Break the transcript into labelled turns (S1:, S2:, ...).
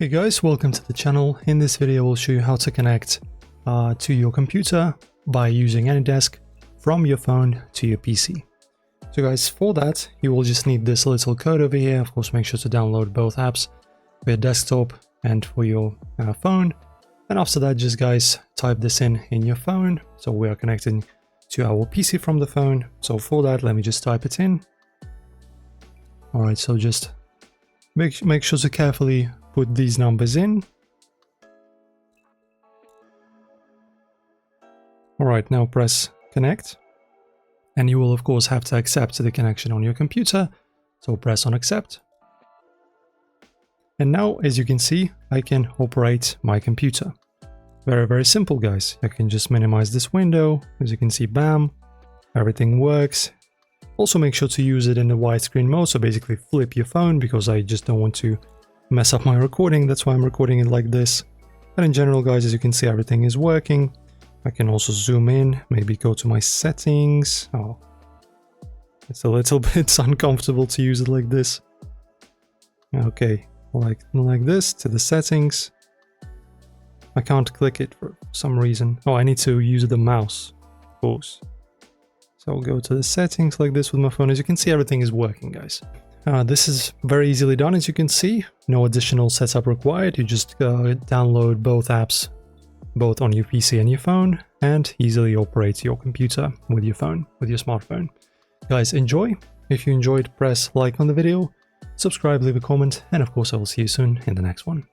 S1: Hey guys, welcome to the channel. In this video we'll show you how to connect to your computer by using AnyDesk from your phone to your PC. So guys, for that you will just need this little code over here. Of course, make sure to download both apps for your desktop and for your phone. And after that, just guys, type this in your phone. So we are connecting to our PC from the phone. So for that, let me just type it in. All right, so just make sure to carefully put these numbers in. All right, now press connect. And you will of course have to accept the connection on your computer. So press on accept. And now, as you can see, I can operate my computer. Very, very simple, guys. I can just minimize this window. As you can see, bam, everything works. Also make sure to use it in the widescreen mode. So basically flip your phone, because I just don't want to mess up my recording. That's why I'm recording it like this. But in general, guys, as you can see, everything is working. I can also zoom in, maybe go to my settings. Oh, it's a little bit uncomfortable to use it like this. Okay, like this to the settings. I can't click it for some reason. Oh, I need to use the mouse, of course. So I'll go to the settings like this with my phone. As you can see, everything is working, guys. This is very easily done, as you can see. No additional setup required. You just download both apps, both on your PC and your phone, and easily operate your computer with your phone, with your smartphone. Guys, enjoy. If you enjoyed, press like on the video, subscribe, leave a comment, and of course I will see you soon in the next one.